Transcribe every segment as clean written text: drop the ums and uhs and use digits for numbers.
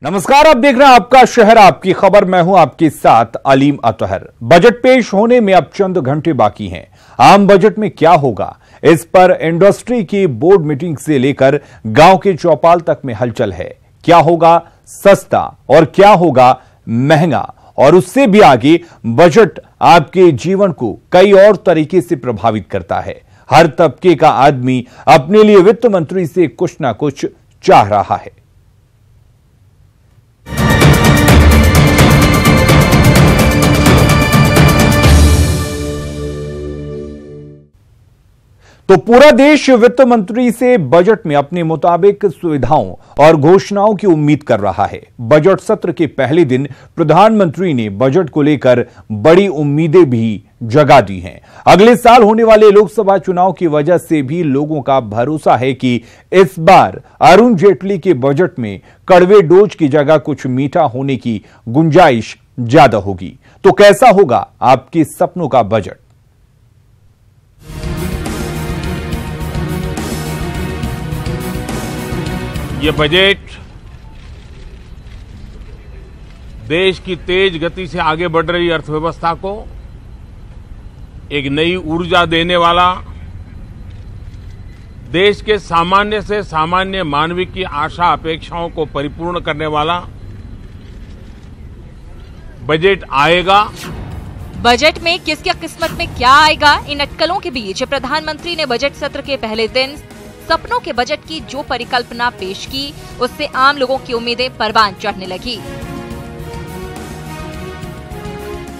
नमस्कार, आप देख रहे हैं आपका शहर आपकी खबर। मैं हूं आपके साथ अलीम अतहर। बजट पेश होने में अब चंद घंटे बाकी हैं। आम बजट में क्या होगा, इस पर इंडस्ट्री की बोर्ड मीटिंग से लेकर गांव के चौपाल तक में हलचल है। क्या होगा सस्ता और क्या होगा महंगा, और उससे भी आगे बजट आपके जीवन को कई और तरीके से प्रभावित करता है। हर तबके का आदमी अपने लिए वित्त मंत्री से कुछ ना कुछ चाह रहा है। तो पूरा देश वित्त मंत्री से बजट में अपने मुताबिक सुविधाओं और घोषणाओं की उम्मीद कर रहा है। बजट सत्र के पहले दिन प्रधानमंत्री ने बजट को लेकर बड़ी उम्मीदें भी जगा दी हैं। अगले साल होने वाले लोकसभा चुनाव की वजह से भी लोगों का भरोसा है कि इस बार अरुण जेटली के बजट में कड़वे डोज की जगह कुछ मीठा होने की गुंजाइश ज्यादा होगी। तो कैसा होगा आपके सपनों का बजट? ये बजट देश की तेज गति से आगे बढ़ रही अर्थव्यवस्था को एक नई ऊर्जा देने वाला, देश के सामान्य से सामान्य मानवीय की आशा अपेक्षाओं को परिपूर्ण करने वाला बजट आएगा। बजट में किसकी किस्मत में क्या आएगा, इन अटकलों के बीच प्रधानमंत्री ने बजट सत्र के पहले दिन सपनों के बजट की जो परिकल्पना पेश की, उससे आम लोगों की उम्मीदें परवान चढ़ने लगी।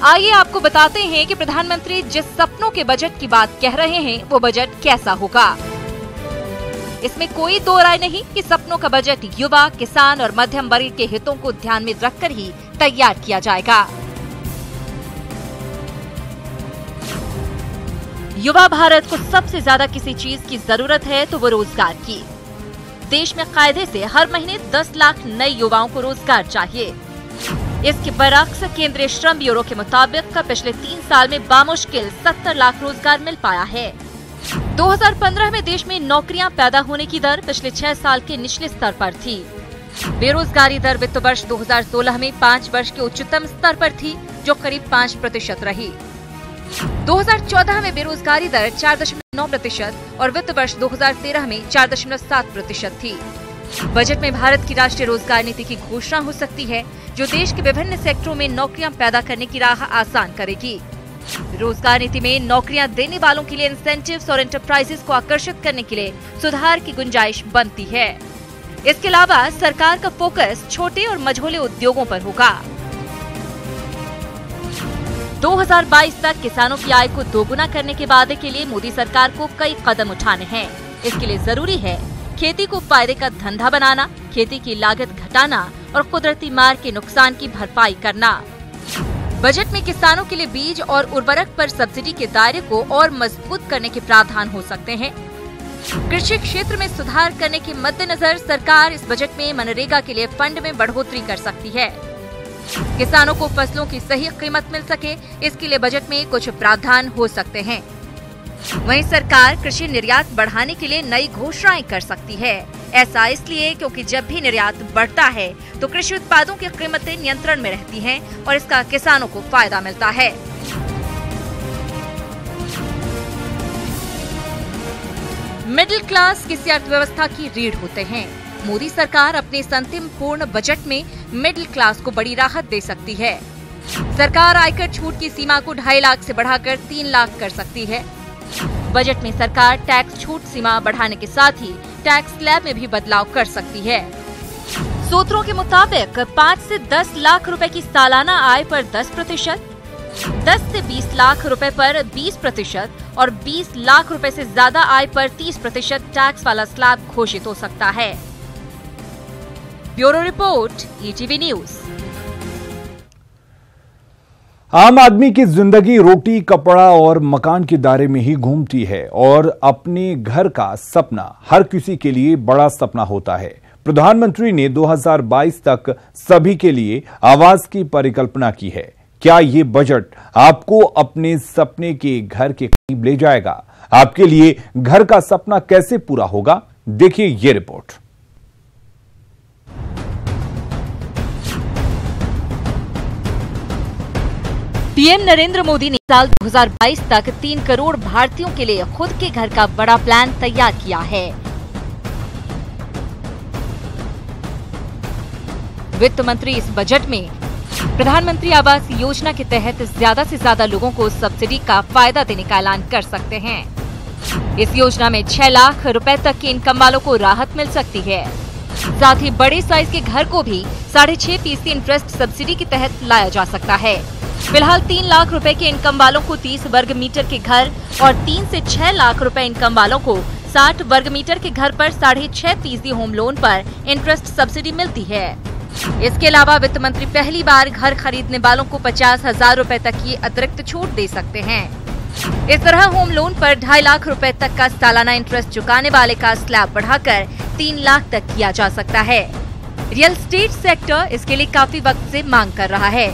आइए आपको बताते हैं कि प्रधानमंत्री जिस सपनों के बजट की बात कह रहे हैं, वो बजट कैसा होगा। इसमें कोई दो राय नहीं कि सपनों का बजट युवा, किसान और मध्यम वर्ग के हितों को ध्यान में रखकर ही तैयार किया जाएगा। युवा भारत को सबसे ज्यादा किसी चीज की जरूरत है तो वो रोजगार की। देश में कायदे से हर महीने 10 लाख नए युवाओं को रोजगार चाहिए। इसके बरअक्स केंद्रीय श्रम ब्यूरो के मुताबिक पिछले 3 साल में बामुश्किल 70 लाख रोजगार मिल पाया है। 2015 में देश में नौकरियां पैदा होने की दर पिछले 6 साल के निचले स्तर पर थी। बेरोजगारी दर वित्त वर्ष 2016 में 5 वर्ष के उच्चतम स्तर पर थी, जो करीब 5% रही। 2014 में बेरोजगारी दर 4.9% और वित्त वर्ष 2013 में 4.7% थी। बजट में भारत की राष्ट्रीय रोजगार नीति की घोषणा हो सकती है, जो देश के विभिन्न सेक्टरों में नौकरियां पैदा करने की राह आसान करेगी। रोजगार नीति में नौकरियां देने वालों के लिए इंसेंटिव्स और एंटरप्राइजेस को आकर्षित करने के लिए सुधार की गुंजाइश बनती है। इसके अलावा सरकार का फोकस छोटे और मझोले उद्योगों पर होगा। 2022 तक किसानों की आय को दोगुना करने के वादे के लिए मोदी सरकार को कई कदम उठाने हैं। इसके लिए जरूरी है खेती को फायदे का धंधा बनाना, खेती की लागत घटाना और कुदरती मार के नुकसान की भरपाई करना। बजट में किसानों के लिए बीज और उर्वरक पर सब्सिडी के दायरे को और मजबूत करने के प्रावधान हो सकते हैं। कृषि क्षेत्र में सुधार करने के मद्देनजर सरकार इस बजट में मनरेगा के लिए फंड में बढ़ोतरी कर सकती है। किसानों को फसलों की सही कीमत मिल सके, इसके लिए बजट में कुछ प्रावधान हो सकते हैं। वहीं सरकार कृषि निर्यात बढ़ाने के लिए नई घोषणाएं कर सकती है। ऐसा इसलिए क्योंकि जब भी निर्यात बढ़ता है तो कृषि उत्पादों की कीमतें नियंत्रण में रहती हैं और इसका किसानों को फायदा मिलता है। मिडिल क्लास किसी अर्थव्यवस्था की रीढ़ होते हैं। मोदी सरकार अपने इस अंतिम पूर्ण बजट में मिडिल क्लास को बड़ी राहत दे सकती है। सरकार आयकर छूट की सीमा को 2.5 लाख से बढ़ाकर 3 लाख कर सकती है। बजट में सरकार टैक्स छूट सीमा बढ़ाने के साथ ही टैक्स स्लैब में भी बदलाव कर सकती है। सूत्रों के मुताबिक 5 से 10 लाख रुपए की सालाना आय पर 10%, 10 से 20 लाख रुपए पर 20% और 20 लाख रुपए से ज्यादा आय पर 30% टैक्स वाला स्लैब घोषित हो सकता है। Bureau report, ETV news. आम आदमी की जिंदगी रोटी, कपड़ा और मकान के दायरे में ही घूमती है और अपने घर का सपना हर किसी के लिए बड़ा सपना होता है। प्रधानमंत्री ने 2022 तक सभी के लिए आवास की परिकल्पना की है। क्या ये बजट आपको अपने सपने के घर के करीब ले जाएगा? आपके लिए घर का सपना कैसे पूरा होगा, देखिए ये रिपोर्ट। पीएम नरेंद्र मोदी ने साल 2022 तक 3 करोड़ भारतीयों के लिए खुद के घर का बड़ा प्लान तैयार किया है। वित्त मंत्री इस बजट में प्रधानमंत्री आवास योजना के तहत ज्यादा से ज्यादा लोगों को सब्सिडी का फायदा देने का ऐलान कर सकते हैं। इस योजना में 6 लाख रुपए तक के इनकम वालों को राहत मिल सकती है। साथ ही बड़े साइज के घर को भी 6.5% इंटरेस्ट सब्सिडी के तहत लाया जा सकता है। फिलहाल 3 लाख रुपए के इनकम वालों को 30 वर्ग मीटर के घर और 3 से 6 लाख रुपए इनकम वालों को 60 वर्ग मीटर के घर पर 6.5% होम लोन पर इंटरेस्ट सब्सिडी मिलती है। इसके अलावा वित्त मंत्री पहली बार घर खरीदने वालों को 50,000 रुपए तक की अतिरिक्त छूट दे सकते हैं। इस तरह होम लोन पर 2.5 लाख रुपए तक का सालाना इंटरेस्ट चुकाने वाले का स्लैब बढ़ाकर 3 लाख तक किया जा सकता है। रियल एस्टेट सेक्टर इसके लिए काफी वक्त से मांग कर रहा है।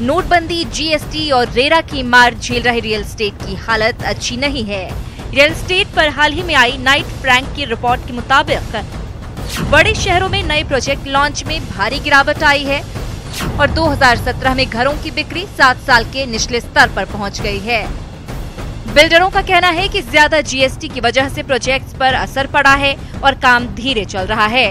नोटबंदी, जीएसटी और रेरा की मार झेल रहे रियल एस्टेट की हालत अच्छी नहीं है। रियल एस्टेट पर हाल ही में आई नाइट फ्रैंक की रिपोर्ट के मुताबिक बड़े शहरों में नए प्रोजेक्ट लॉन्च में भारी गिरावट आई है और 2017 में घरों की बिक्री 7 साल के निचले स्तर पर पहुंच गई है। बिल्डरों का कहना है कि ज्यादा जीएसटी की वजह से प्रोजेक्ट्स पर असर पड़ा है और काम धीरे चल रहा है।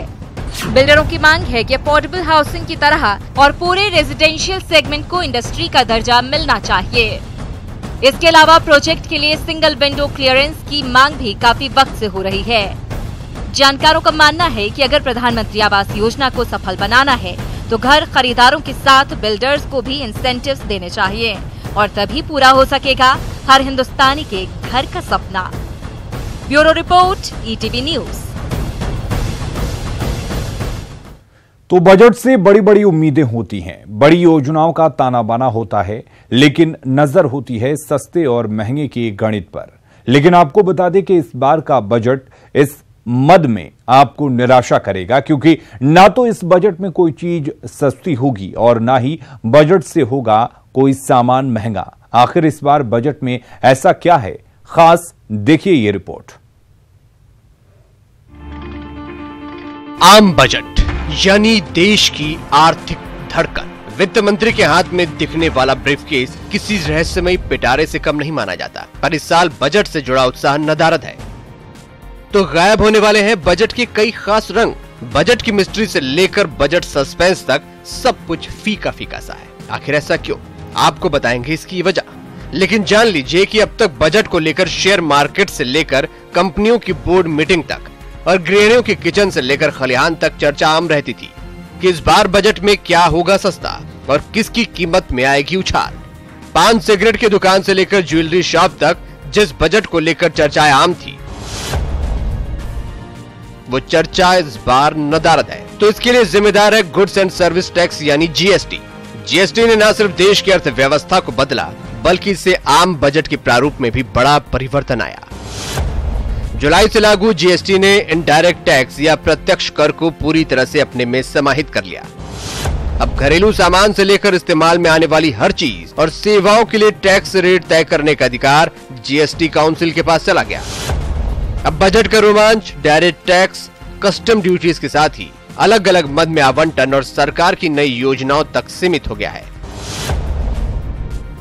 बिल्डरों की मांग है कि अफोर्डेबल हाउसिंग की तरह और पूरे रेजिडेंशियल सेगमेंट को इंडस्ट्री का दर्जा मिलना चाहिए। इसके अलावा प्रोजेक्ट के लिए सिंगल विंडो क्लियरेंस की मांग भी काफी वक्त से हो रही है। जानकारों का मानना है कि अगर प्रधानमंत्री आवास योजना को सफल बनाना है तो घर खरीदारों के साथ बिल्डर्स को भी इंसेंटिव्स देने चाहिए और तभी पूरा हो सकेगा हर हिंदुस्तानी के घर का सपना। Bureau report, ETV news. तो बजट से बड़ी बड़ी उम्मीदें होती हैं, बड़ी योजनाओं का ताना बाना होता है, लेकिन नजर होती है सस्ते और महंगे के गणित पर। लेकिन आपको बता दें कि इस बार का बजट इस मद में आपको निराशा करेगा, क्योंकि ना तो इस बजट में कोई चीज सस्ती होगी और ना ही बजट से होगा कोई सामान महंगा। आखिर इस बार बजट में ऐसा क्या है खास, देखिए ये रिपोर्ट। आम बजट यानी देश की आर्थिक धड़कन। वित्त मंत्री के हाथ में दिखने वाला ब्रीफकेस किसी रहस्यमयी पिटारे से कम नहीं माना जाता, पर इस साल बजट से जुड़ा उत्साह नदारद है। तो गायब होने वाले हैं बजट के कई खास रंग। बजट की मिस्ट्री से लेकर बजट सस्पेंस तक सब कुछ फीका फीका सा है। आखिर ऐसा क्यों, आपको बताएंगे इसकी वजह। लेकिन जान लीजिए कि अब तक बजट को लेकर शेयर मार्केट से लेकर कंपनियों की बोर्ड मीटिंग तक और गृहिणियों के किचन से लेकर खलिहान तक चर्चा आम रहती थी कि इस बार बजट में क्या होगा सस्ता और किसकी कीमत में आएगी उछाल। पान सिगरेट की दुकान से लेकर ज्वेलरी शॉप तक जिस बजट को लेकर चर्चाएं आम थी, वो चर्चा इस बार नदारद है। तो इसके लिए जिम्मेदार है गुड्स एंड सर्विस टैक्स यानी जीएसटी। जीएसटी ने न सिर्फ देश की अर्थव्यवस्था को बदला, बल्कि इससे आम बजट के प्रारूप में भी बड़ा परिवर्तन आया। जुलाई से लागू जीएसटी ने इनडायरेक्ट टैक्स या प्रत्यक्ष कर को पूरी तरह से अपने में समाहित कर लिया। अब घरेलू सामान से लेकर इस्तेमाल में आने वाली हर चीज और सेवाओं के लिए टैक्स रेट तय करने का अधिकार जीएसटी काउंसिल के पास चला गया। अब बजट का रोमांच डायरेक्ट टैक्स, कस्टम ड्यूटीज के साथ ही अलग अलग मद में आवंटन और सरकार की नई योजनाओं तक सीमित हो गया है।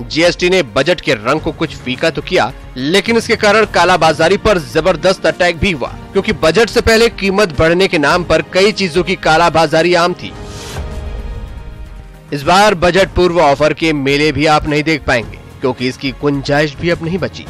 जीएसटी ने बजट के रंग को कुछ फीका तो किया, लेकिन इसके कारण कालाबाजारी पर जबरदस्त अटैक भी हुआ, क्योंकि बजट से पहले कीमत बढ़ने के नाम पर कई चीजों की कालाबाजारी आम थी। इस बार बजट पूर्व ऑफर के मेले भी आप नहीं देख पाएंगे, क्योंकि इसकी गुंजाइश भी अब नहीं बची।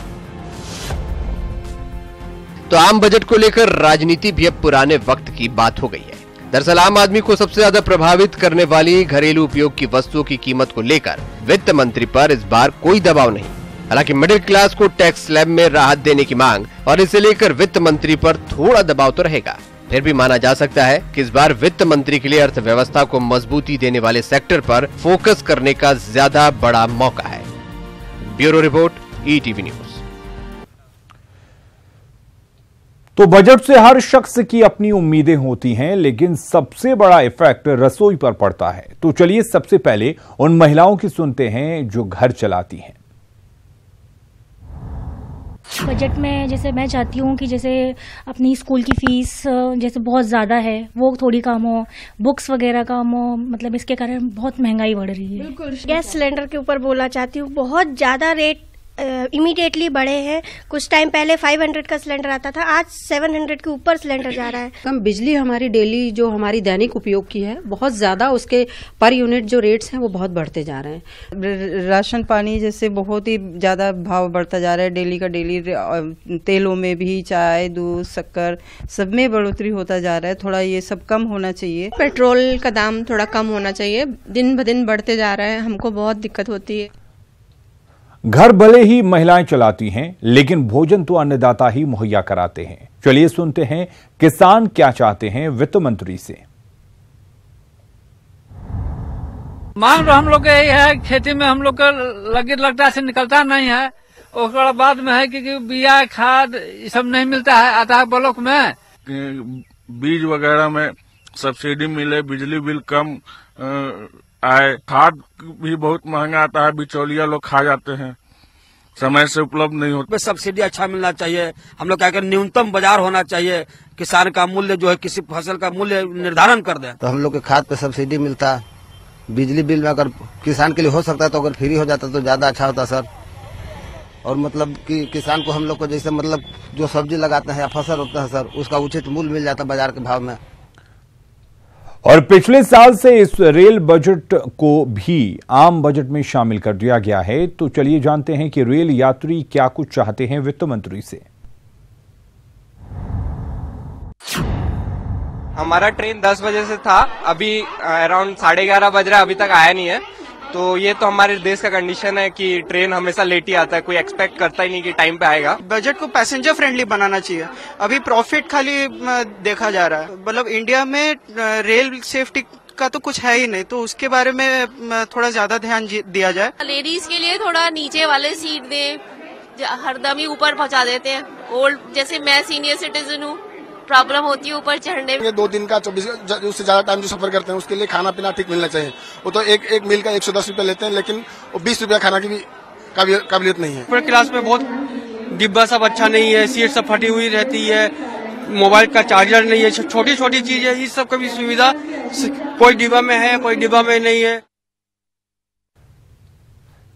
तो आम बजट को लेकर राजनीति भी अब पुराने वक्त की बात हो गई है। दरअसल आम आदमी को सबसे ज्यादा प्रभावित करने वाली घरेलू उपयोग की वस्तुओं की कीमत को लेकर वित्त मंत्री पर इस बार कोई दबाव नहीं। हालांकि मिडिल क्लास को टैक्स स्लैब में राहत देने की मांग और इसे लेकर वित्त मंत्री पर थोड़ा दबाव तो रहेगा। फिर भी माना जा सकता है कि इस बार वित्त मंत्री के लिए अर्थव्यवस्था को मजबूती देने वाले सेक्टर पर फोकस करने का ज्यादा बड़ा मौका है। Bureau report, ETV news. तो बजट से हर शख्स की अपनी उम्मीदें होती हैं, लेकिन सबसे बड़ा इफेक्ट रसोई पर पड़ता है। तो चलिए सबसे पहले उन महिलाओं की सुनते हैं जो घर चलाती हैं। बजट में जैसे मैं चाहती हूँ कि जैसे अपनी स्कूल की फीस जैसे बहुत ज़्यादा है वो थोड़ी कम हो, बुक्स वगैरह कम हो, मतलब इसके कारण बहुत महंगाई बढ़ रही है। बिल्कुल। गैस सिलेंडर के ऊपर बोलना चाहती हूँ, बहुत ज़्यादा रेट इमीडिएटली बढ़े हैं। कुछ टाइम पहले 500 का सिलेंडर आता था, आज 700 के ऊपर सिलेंडर जा रहा है। कम बिजली हमारी डेली जो हमारी दैनिक उपयोग की है बहुत ज्यादा, उसके पर यूनिट जो रेट्स हैं वो बहुत बढ़ते जा रहे हैं। राशन पानी जैसे बहुत ही ज्यादा भाव बढ़ता जा रहा है, डेली का डेली तेलों में भी, चाय दूध शक्कर सब में बढ़ोतरी होता जा रहा है। थोड़ा ये सब कम होना चाहिए। पेट्रोल का दाम थोड़ा कम होना चाहिए, दिन ब दिन बढ़ते जा रहा है, हमको बहुत दिक्कत होती है। घर भले ही महिलाएं चलाती हैं, लेकिन भोजन तो अन्नदाता ही मुहैया कराते हैं। चलिए सुनते हैं किसान क्या चाहते हैं वित्त मंत्री से। मान लो हम लोग का यही है, खेती में हम लोग का लगता से निकलता नहीं है। उसके बाद में है कि बिया खाद ये सब नहीं मिलता है, आता है ब्लॉक में। बीज वगैरह में सब्सिडी मिले, बिजली बिल कम आए, खाद भी बहुत महंगा आता है, बिचौलिया लोग खा जाते हैं, समय से उपलब्ध नहीं होता। सब्सिडी अच्छा मिलना चाहिए, हम लोग क्या करें, न्यूनतम बाजार होना चाहिए, किसान का मूल्य जो है किसी फसल का मूल्य निर्धारण कर दे। तो हम लोग के खाद पे सब्सिडी मिलता, बिजली बिल में अगर किसान के लिए हो सकता है तो अगर फ्री हो जाता तो ज्यादा अच्छा होता सर। और मतलब कि किसान को हम लोग को जैसे मतलब जो सब्जी लगाते हैं या फसल होता है सर, उसका उचित मूल्य मिल जाता बाजार के भाव में। और पिछले साल से इस रेल बजट को भी आम बजट में शामिल कर दिया गया है। तो चलिए जानते हैं कि रेल यात्री क्या कुछ चाहते हैं वित्त मंत्री से। हमारा ट्रेन 10 बजे से था, अभी अराउंड 11:30 बज रहा है, अभी तक आया नहीं है। तो ये तो हमारे देश का कंडीशन है कि ट्रेन हमेशा लेट ही आता है, कोई एक्सपेक्ट करता ही नहीं कि टाइम पे आएगा। बजट को पैसेंजर फ्रेंडली बनाना चाहिए, अभी प्रॉफिट खाली देखा जा रहा है। मतलब इंडिया में रेल सेफ्टी का तो कुछ है ही नहीं, तो उसके बारे में थोड़ा ज्यादा ध्यान दिया जाए। लेडीज के लिए थोड़ा नीचे वाले सीट दे, हरदम ही ऊपर पहुंचा देते हैं। ओल्ड जैसे मैं सीनियर सिटीजन हूँ, प्रॉब्लम होती है ऊपर चढ़ने में। 2 दिन का 24 उससे ज्यादा टाइम जो सफर करते हैं उसके लिए खाना पीना ठीक मिलना चाहिए। वो तो एक मील का 110 रुपया लेते हैं, लेकिन वो 20 रुपया खाना की भी काबिलियत नहीं है। ऊपर क्लास में बहुत डिब्बा सब अच्छा नहीं है, सीट सब फटी हुई रहती है, मोबाइल का चार्जर नहीं है, छोटी छोटी चीज है, इस सब का भी सुविधा कोई डिब्बा में है, कोई डिब्बा में नहीं है।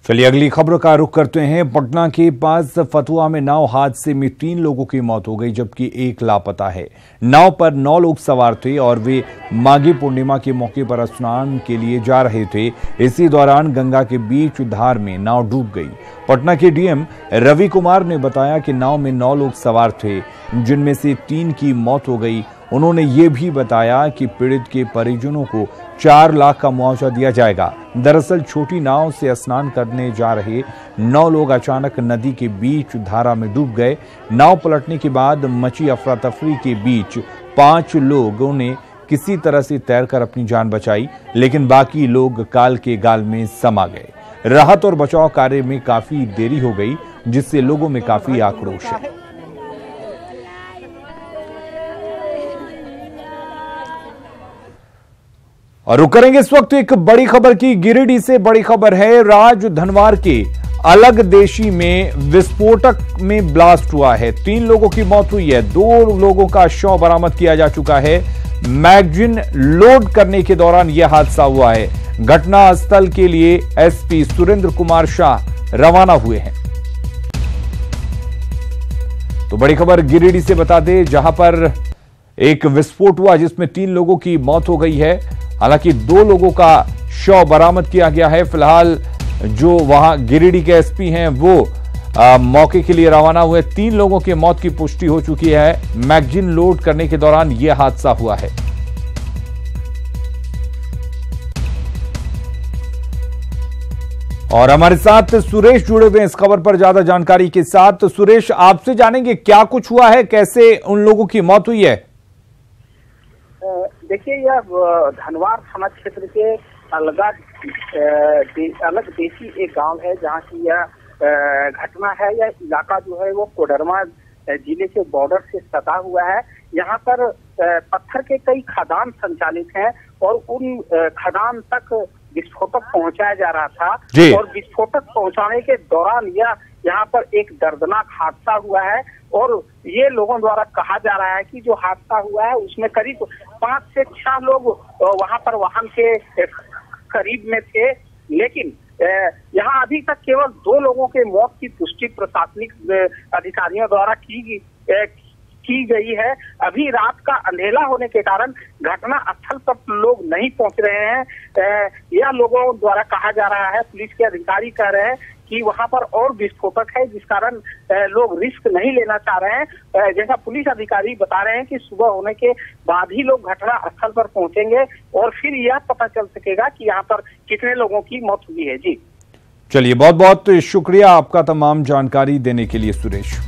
चलिए अगली खबर का रुख करते हैं। पटना के पास फतुहा में नाव हादसे में 3 लोगों की मौत हो गई, जबकि 1 लापता है। नाव पर 9 लोग सवार थे और वे माघी पूर्णिमा के मौके पर स्नान के लिए जा रहे थे। इसी दौरान गंगा के बीच धार में नाव डूब गई। पटना के डीएम रवि कुमार ने बताया कि नाव में 9 लोग सवार थे, जिनमें से 3 की मौत हो गई। उन्होंने ये भी बताया कि पीड़ित के परिजनों को 4 लाख का मुआवजा दिया जाएगा। दरअसल छोटी नाव से स्नान करने जा रहे 9 लोग अचानक नदी के बीच धारा में डूब गए। नाव पलटने के बाद मची अफरा तफरी के बीच 5 लोगों ने किसी तरह से तैरकर अपनी जान बचाई, लेकिन बाकी लोग काल के गाल में समा गए। राहत और बचाव कार्य में काफी देरी हो गई, जिससे लोगों में काफी आक्रोश है। और रुक करेंगे इस वक्त एक बड़ी खबर की। गिरिडीह से बड़ी खबर है। राजधनवार के अलग देशी में विस्फोटक में ब्लास्ट हुआ है। 3 लोगों की मौत हुई है, 2 लोगों का शव बरामद किया जा चुका है। मैगजीन लोड करने के दौरान यह हादसा हुआ है। घटना स्थल के लिए एसपी सुरेंद्र कुमार शाह रवाना हुए हैं। तो बड़ी खबर गिरिडीह से बता दें, जहां पर एक विस्फोट हुआ जिसमें 3 लोगों की मौत हो गई है। हालांकि 2 लोगों का शव बरामद किया गया है। फिलहाल जो वहां गिरिडीह के एसपी हैं वो मौके के लिए रवाना हुए। 3 लोगों की मौत की पुष्टि हो चुकी है। मैगजीन लोड करने के दौरान यह हादसा हुआ है। और हमारे साथ सुरेश जुड़े हुए हैं इस खबर पर ज्यादा जानकारी के साथ। सुरेश, आपसे जानेंगे क्या कुछ हुआ है, कैसे उन लोगों की मौत हुई है? देखिए, यह धनवार थाना क्षेत्र के अलग देशी एक गांव है जहां की यह घटना है। यह इलाका जो है वो कोडरमा जिले के बॉर्डर से सटा हुआ है। यहाँ पर पत्थर के कई खदान संचालित हैं और उन खदान तक विस्फोटक पहुंचाया जा रहा था और विस्फोटक पहुंचाने के दौरान यह यहाँ पर एक दर्दनाक हादसा हुआ है और ये लोगों द्वारा कहा जा रहा है कि जो हादसा हुआ है उसमें करीब 5 से 6 लोग वहां पर वाहन के करीब में थे, लेकिन यहाँ अभी तक केवल 2 लोगों के मौत की पुष्टि प्रशासनिक अधिकारियों द्वारा की गई है। अभी रात का अंधेरा होने के कारण घटना स्थल पर लोग नहीं पहुंच रहे हैं। यह लोगों द्वारा कहा जा रहा है, पुलिस के अधिकारी कह रहे हैं कि वहां पर और विस्फोटक है, जिस कारण लोग रिस्क नहीं लेना चाह रहे हैं। जैसा पुलिस अधिकारी बता रहे हैं कि सुबह होने के बाद ही लोग घटना स्थल पर पहुंचेंगे और फिर यह पता चल सकेगा कि यहाँ पर कितने लोगों की मौत हुई है। जी चलिए, बहुत बहुत शुक्रिया आपका तमाम जानकारी देने के लिए सुरेश।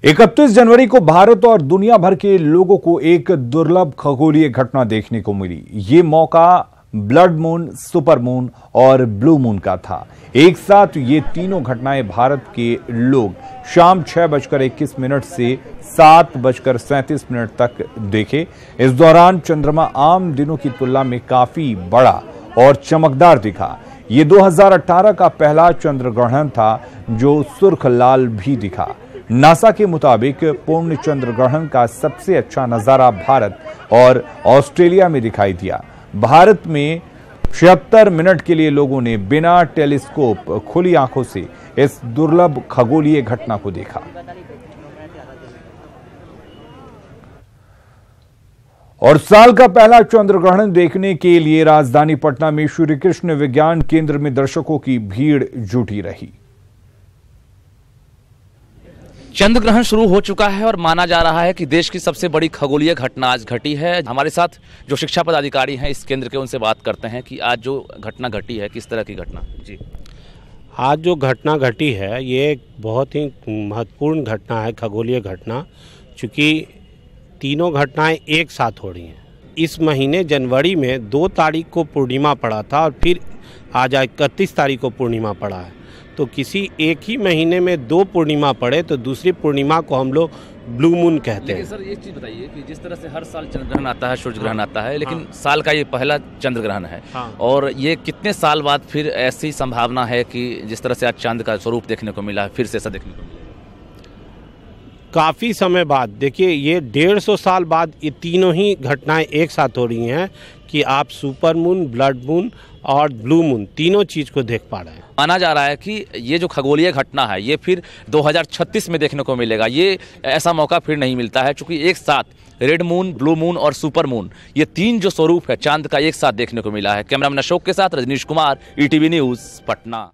31 जनवरी को भारत और दुनिया भर के लोगों को एक दुर्लभ खगोलीय घटना देखने को मिली। ये मौका ब्लड मून, सुपर मून और ब्लू मून का था। एक साथ ये तीनों घटनाएं भारत के लोग शाम 6:21 से 7:37 तक देखे। इस दौरान चंद्रमा आम दिनों की तुलना में काफी बड़ा और चमकदार दिखा। ये 2018 का पहला चंद्र ग्रहण था जो सुर्ख लाल भी दिखा। नासा के मुताबिक पूर्ण चंद्र ग्रहण का सबसे अच्छा नजारा भारत और ऑस्ट्रेलिया में दिखाई दिया। भारत में 76 मिनट के लिए लोगों ने बिना टेलीस्कोप खुली आंखों से इस दुर्लभ खगोलीय घटना को देखा। और साल का पहला चंद्र ग्रहण देखने के लिए राजधानी पटना में श्री कृष्ण विज्ञान केंद्र में दर्शकों की भीड़ जुटी रही। चंद्र ग्रहण शुरू हो चुका है और माना जा रहा है कि देश की सबसे बड़ी खगोलीय घटना आज घटी है। हमारे साथ जो शिक्षा पदाधिकारी हैं इस केंद्र के, उनसे बात करते हैं कि आज जो घटना घटी है किस तरह की घटना। जी, आज जो घटना घटी है ये एक बहुत ही महत्वपूर्ण घटना है, खगोलीय घटना, चूँकि तीनों घटनाएं एक साथ हो रही हैं। इस महीने जनवरी में 2 तारीख को पूर्णिमा पड़ा था और फिर आज 31 तारीख को पूर्णिमा पड़ा है। तो किसी एक ही महीने में 2 पूर्णिमा पड़े तो दूसरी पूर्णिमा को हम लोग ब्लू मून कहते हैं। सर एक चीज़ बताइए कि जिस तरह से हर साल चंद्र ग्रहण आता है, सूर्य ग्रहण आता है, लेकिन साल का ये पहला चंद्र ग्रहण है और ये कितने साल बाद फिर ऐसी संभावना है कि जिस तरह से आज चांद का स्वरूप देखने को मिला फिर से ऐसा देखने को मिला? काफ़ी समय बाद, देखिए ये 150 साल बाद ये तीनों ही घटनाएं एक साथ हो रही हैं कि आप सुपर मून, ब्लड मून और ब्लू मून तीनों चीज़ को देख पा रहे हैं। माना जा रहा है कि ये जो खगोलीय घटना है ये फिर 2036 में देखने को मिलेगा। ये ऐसा मौका फिर नहीं मिलता है, क्योंकि एक साथ रेड मून, ब्लू मून और सुपर मून, ये 3 जो स्वरूप है चांद का एक साथ देखने को मिला है। कैमरामैन अशोक के साथ रजनीश कुमार, ETV न्यूज़, पटना।